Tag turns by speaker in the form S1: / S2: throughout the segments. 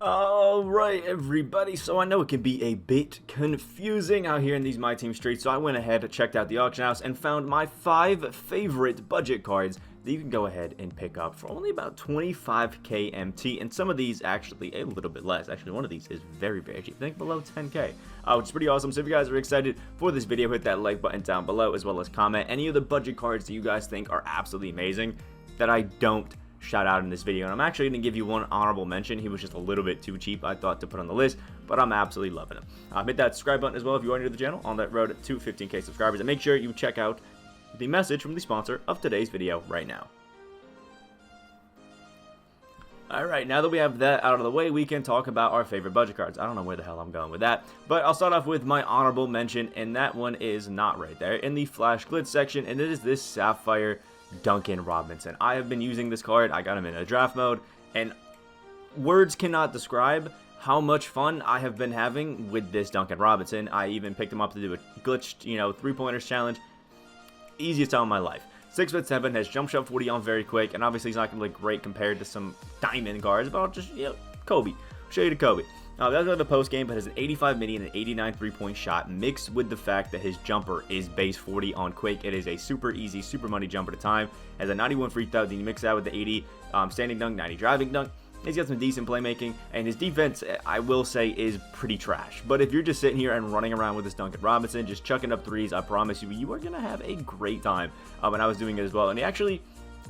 S1: Alright everybody, so I know it can be a bit confusing out here in these My Team streets, so I went ahead, checked out the auction house, and found my 5 favorite budget cards that you can go ahead and pick up for only about 25k MT, and some of these actually a little bit less. Actually, one of these is very cheap, I think below 10k, which is pretty awesome. So if you guys are excited for this video, hit that like button down below, as well as comment any of the budget cards that you guys think are absolutely amazing that I don't shout out in this video. And I'm actually going to give you one honorable mention. He was just a little bit too cheap, I thought, to put on the list, but I'm absolutely loving him. Hit that subscribe button as well if you are new to the channel on that road to 15k subscribers, and make sure you check out the message from the sponsor of today's video right now. Alright, now that we have that out of the way, we can talk about our favorite budget cards. I don't know where the hell I'm going with that, but I'll start off with my honorable mention, and that one is not right there in the Flash Glitz section, and it is this Sapphire Duncan Robinson. I have been using this card. I got him in a draft mode, and words cannot describe how much fun I have been having with this Duncan Robinson. I even picked him up to do a glitched, three-pointers challenge. Easiest time of my life. 6'7", has jump shot 40 on very quick, and obviously he's not going to look great compared to some diamond cards, but I'll just, Kobe. Show you to Kobe. That's the post game, but has an 85 mini and an 89 3-point shot, mixed with the fact that his jumper is base 40 on quick. It is a super easy, super money jumper to time. Has a 91 free throw, then you mix that with the 80 standing dunk, 90 driving dunk. He's got some decent playmaking, and his defense, I will say, is pretty trash. But if you're just sitting here and running around with this Duncan Robinson, just chucking up threes, I promise you, you are going to have a great time. And I was doing it as well, and he actually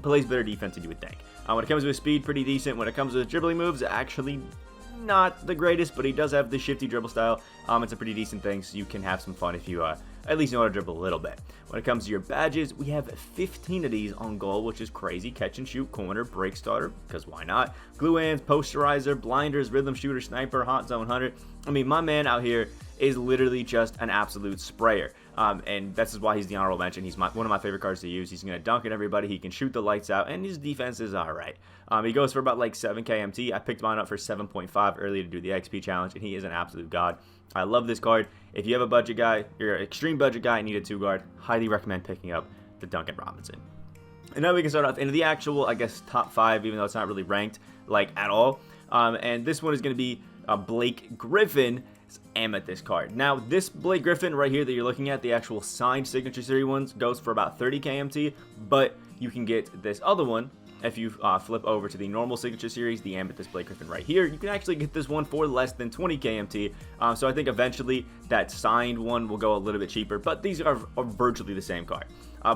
S1: plays better defense than you would think. When it comes to his speed, pretty decent. When it comes to his dribbling moves, actually not the greatest, but he does have the shifty dribble style. It's a pretty decent thing, so you can have some fun if you at least know how to dribble a little bit. When it comes to your badges, we have 15 of these on goal, which is crazy. Catch and shoot, corner, break starter, because why not? Glue hands, posterizer, blinders, rhythm shooter, sniper, hot zone hunter. I mean, my man out here is literally just an absolute sprayer. And this is why he's the honorable mention. He's one of my favorite cards to use. He's going to dunk at everybody. He can shoot the lights out, and his defense is alright. He goes for about like 7k MT. I picked mine up for 7.5 early to do the XP challenge, and he is an absolute god. I love this card. If you have a budget guy, you're an extreme budget guy and need a 2-guard, highly recommend picking up the Duncan Robinson. And now we can start off into the actual, I guess, top 5, even though it's not really ranked, like, at all. And this one is going to be Blake Griffin. Amethyst card. Now, this Blake Griffin right here that you're looking at, the actual signed Signature Series ones, goes for about 30k MT, but you can get this other one if you flip over to the normal Signature Series, the Amethyst Blake Griffin right here. You can actually get this one for less than 20k MT, so I think eventually that signed one will go a little bit cheaper, but these are virtually the same card.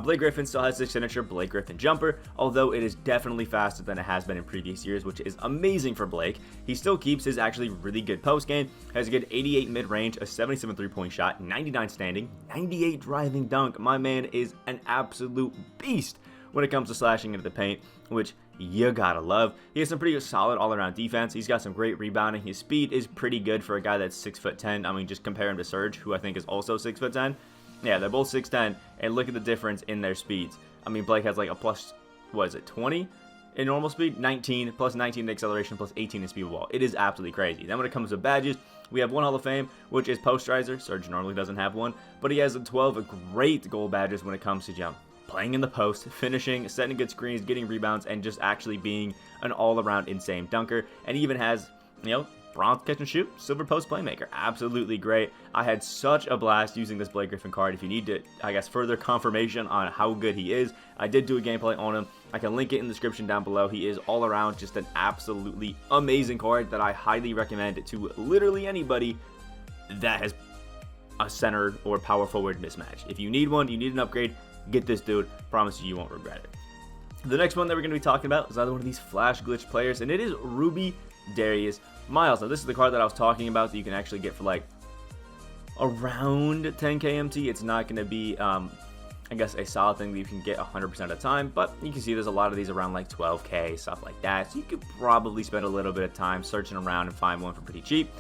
S1: Blake Griffin still has the signature Blake Griffin jumper, although it is definitely faster than it has been in previous years, which is amazing for Blake. He still keeps his actually really good post game, has a good 88 mid-range, a 77 3-point shot, 99 standing, 98 driving dunk. My man is an absolute beast when it comes to slashing into the paint, which you gotta love. He has some pretty solid all-around defense. He's got some great rebounding. His speed is pretty good for a guy that's 6'10". I mean, just compare him to Serge, who I think is also 6'10". Yeah, they're both 6'10", and look at the difference in their speeds. I mean, Blake has like a plus, what is it, 20 in normal speed? 19, plus 19 in acceleration, plus 18 in speed ball. It is absolutely crazy. Then when it comes to badges, we have one Hall of Fame, which is posterizer. Serge normally doesn't have one, but he has 12 great gold badges when it comes to jump. Playing in the post, finishing, setting good screens, getting rebounds, and just actually being an all-around insane dunker. And he even has, bronze catch and shoot, silver post playmaker. Absolutely great. I had such a blast using this Blake Griffin card. If you need to, I guess, further confirmation on how good he is, I did do a gameplay on him. I can link it in the description down below. He is all around just an absolutely amazing card that I highly recommend to literally anybody that has a center or power forward mismatch. If you need one, you need an upgrade, get this dude. Promise you won't regret it. The next one that we're going to be talking about is another one of these Flash Glitch players, and it is Ruby Darius Miles. Now, this is the card that I was talking about that you can actually get for like around 10k MT. It's not going to be, I guess, a solid thing that you can get 100% of the time, but you can see there's a lot of these around like 12k, stuff like that. So you could probably spend a little bit of time searching around and find one for pretty cheap,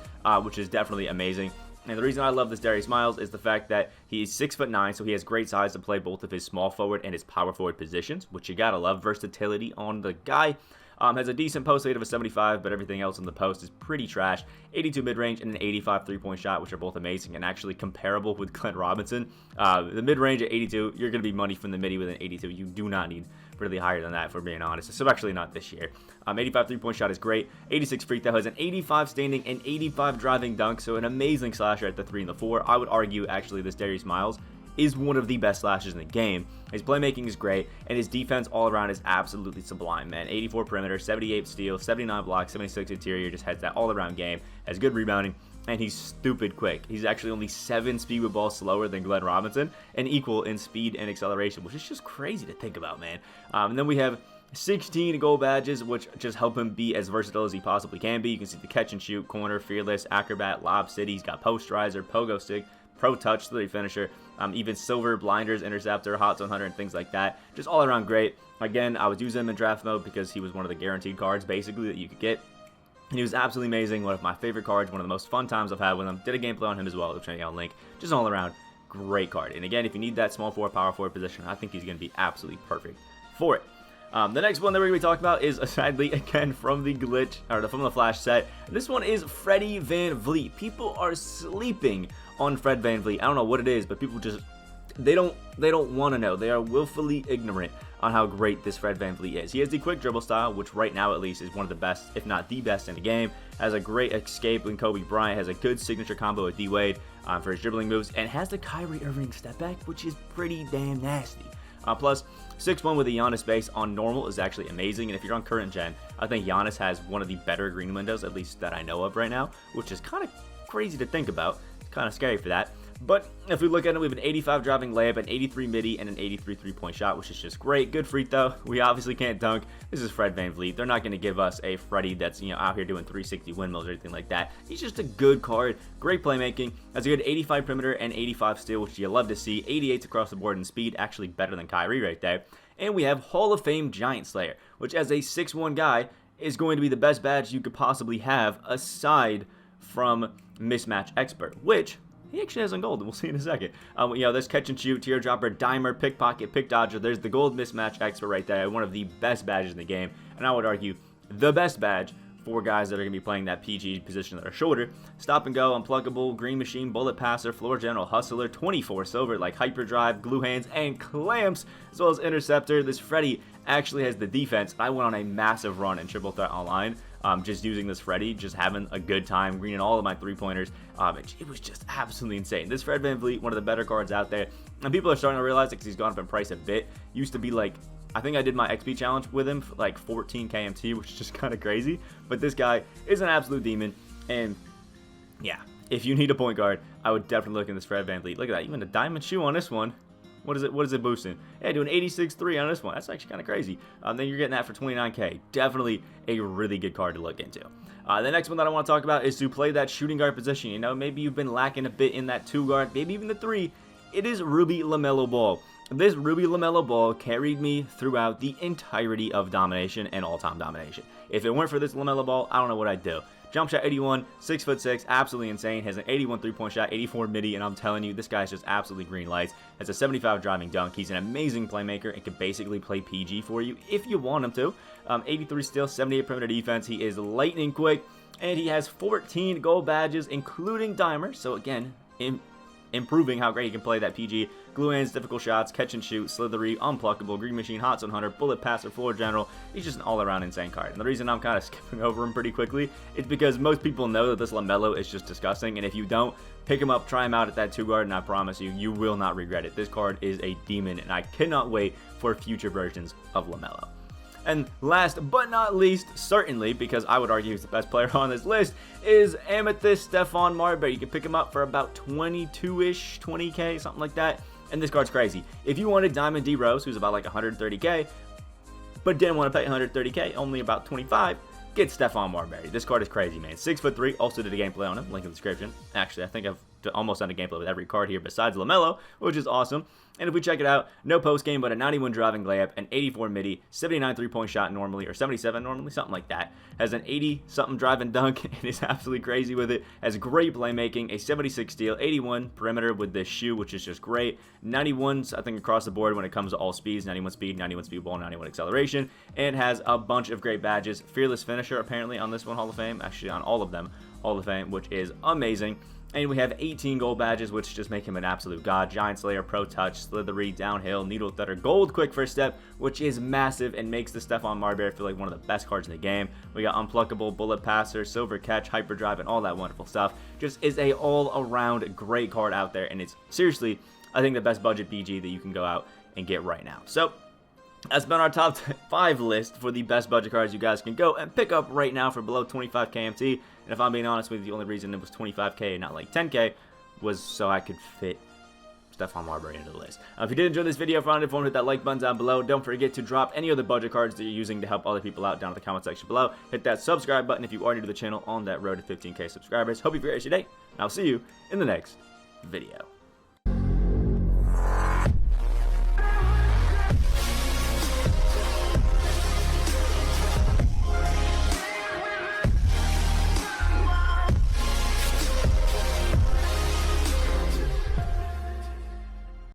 S1: which is definitely amazing. And the reason I love this Darius Miles is the fact that he's 6'9", so he has great size to play both of his small forward and his power forward positions, which you gotta love. Versatility on the guy. Has a decent post weight of a 75, but everything else in the post is pretty trash. 82 mid-range and an 85 3-point shot, which are both amazing and actually comparable with Glenn Robinson. The mid-range at 82, you're going to be money from the midi with an 82. You do not need really higher than that, if we're being honest. So actually not this year. 85 3-point shot is great. 86 free throw, has an 85 standing and 85 driving dunk, so an amazing slasher at the 3 and the 4. I would argue actually this Darius Miles is one of the best slashers in the game. His playmaking is great, and his defense all around is absolutely sublime, man. 84 perimeter, 78 steal, 79 blocks, 76 interior, just has that all around game, has good rebounding, and he's stupid quick. He's actually only 7 speed with ball slower than Glenn Robinson, and equal in speed and acceleration, which is just crazy to think about, man. And then we have 16 gold badges, which just help him be as versatile as he possibly can be. You can see the catch and shoot, corner, fearless, acrobat, lob city. He's got post riser, pogo stick, pro touch, 3 finisher, even silver, blinders, interceptor, hot zone hunter, and things like that. Just all around great. Again, I was using him in draft mode because he was one of the guaranteed cards basically that you could get. And he was absolutely amazing. One of my favorite cards, one of the most fun times I've had with him. Did a gameplay on him as well. I'll check out a link. Just all around great card. And again, if you need that small forward, power forward position, I think he's going to be absolutely perfect for it. The next one that we're going to be talking about is, sadly, again, from the glitch, or from the Flash set. This one is Freddie VanVleet. People are sleeping on Fred VanVleet. I don't know what it is, but people just, they don't want to know. They are willfully ignorant on how great this Fred VanVleet is. He has the quick dribble style, which right now at least is one of the best, if not the best in the game. Has a great escape when Kobe Bryant, has a good signature combo with D-Wade for his dribbling moves, and has the Kyrie Irving step back, which is pretty damn nasty. Plus, 6'1" with a Giannis base on normal is actually amazing, and if you're on current gen, I think Giannis has one of the better green windows, at least that I know of right now, which is kind of crazy to think about. It's kind of scary for that. But if we look at it, we have an 85 driving layup, an 83 midi, and an 83 3-point shot, which is just great. Good free throw. We obviously can't dunk. This is Fred VanVleet. They're not going to give us a Freddie that's, out here doing 360 windmills or anything like that. He's just a good card. Great playmaking. Has a good 85 perimeter and 85 steal, which you love to see. 88s across the board in speed. Actually better than Kyrie right there. And we have Hall of Fame Giant Slayer, which as a 6'1" guy is going to be the best badge you could possibly have aside from Mismatch Expert, which he actually has on gold, and we'll see in a second. There's catch and shoot, teardropper, dimer, pickpocket, pick dodger. There's the gold mismatch expert right there, one of the best badges in the game, and I would argue the best badge for guys that are going to be playing that PG position that are shorter. Stop and go, unpluggable, green machine, bullet passer, floor general, hustler, 24 silver, like hyperdrive, glue hands, and clamps, as well as interceptor. This Freddy actually has the defense. I went on a massive run in Triple Threat Online. Just using this Freddy, just having a good time, greening all of my 3-pointers. It was just absolutely insane. This Fred VanVleet, one of the better cards out there, and people are starting to realize it because he's gone up in price a bit. Used to be like, I think I did my XP challenge with him for like 14 KMT, which is just kind of crazy. But this guy is an absolute demon, and yeah, if you need a point guard, I would definitely look in this Fred VanVleet. Look at that, even a diamond shoe on this one. What is it boosting? Yeah, doing 86.3 on this one. That's actually kind of crazy. Then you're getting that for 29k. Definitely a really good card to look into. The next one that I want to talk about is to play that shooting guard position. Maybe you've been lacking a bit in that 2 guard, maybe even the 3. It is Ruby Lamello Ball. This Ruby Lamello Ball carried me throughout the entirety of domination and all-time domination. If it weren't for this Lamello Ball, I don't know what I'd do. Jump shot 81, 6'6", absolutely insane. Has an 81 3-point shot, 84 midi, and I'm telling you, this guy's just absolutely green lights. Has a 75 driving dunk. He's an amazing playmaker and can basically play PG for you if you want him to. 83 steal, 78 perimeter defense. He is lightning quick, and he has 14 gold badges, including dimer. So again, improving how great he can play that PG. Glue hands, difficult shots, catch and shoot, slithery, unpluckable, green machine, hot zone hunter, bullet passer, floor general. He's just an all-around insane card. And the reason I'm kind of skipping over him pretty quickly is because most people know that this Lamello is just disgusting. And if you don't, pick him up, try him out at that 2 guard, and I promise you, you will not regret it. This card is a demon, and I cannot wait for future versions of Lamello. And last but not least, certainly, because I would argue he's the best player on this list, is Amethyst Stefan Marberry. You can pick him up for about 22-ish, 20k, something like that. And this card's crazy. If you wanted Diamond D Rose, who's about like 130k, but didn't want to pay 130k, only about 25, get Stefan Marberry. This card is crazy, man. 6'3", also did a gameplay on him, link in the description. Actually, I think I've almost done a gameplay with every card here besides Lamello, which is awesome. And if we check it out, no post game, but a 91 driving layup, an 84 midi, 79 3-point shot normally, or 77 normally, something like that. Has an 80-something driving dunk, and is absolutely crazy with it. Has great playmaking, a 76 steal, 81 perimeter with this shoe, which is just great. 91s, I think, across the board when it comes to all speeds, 91 speed, 91 speed ball, 91 acceleration, and has a bunch of great badges. Fearless finisher, apparently, on this one, Hall of Fame. Actually, on all of them, Hall of Fame, which is amazing. And we have 18 gold badges, which just make him an absolute god. Giant Slayer, Pro Touch, Slithery, Downhill, Needle Threader, Gold Quick First Step, which is massive and makes the Stefan Marberry feel like one of the best cards in the game. We got Unpluckable, Bullet Passer, Silver Catch, Hyperdrive, and all that wonderful stuff. Just is a all-around great card out there, and it's seriously, I think, the best budget BG that you can go out and get right now. So that's been our top 5 list for the best budget cards you guys can go and pick up right now for below 25 KMT. And if I'm being honest with you, the only reason it was 25K and not like 10K was so I could fit Stefan Marberry into the list. If you did enjoy this video, found it fun, hit that like button down below. Don't forget to drop any other budget cards that you're using to help other people out down in the comment section below. Hit that subscribe button if you are new to the channel on that road to 15K subscribers. Hope you have a great rest of your day, and I'll see you in the next video.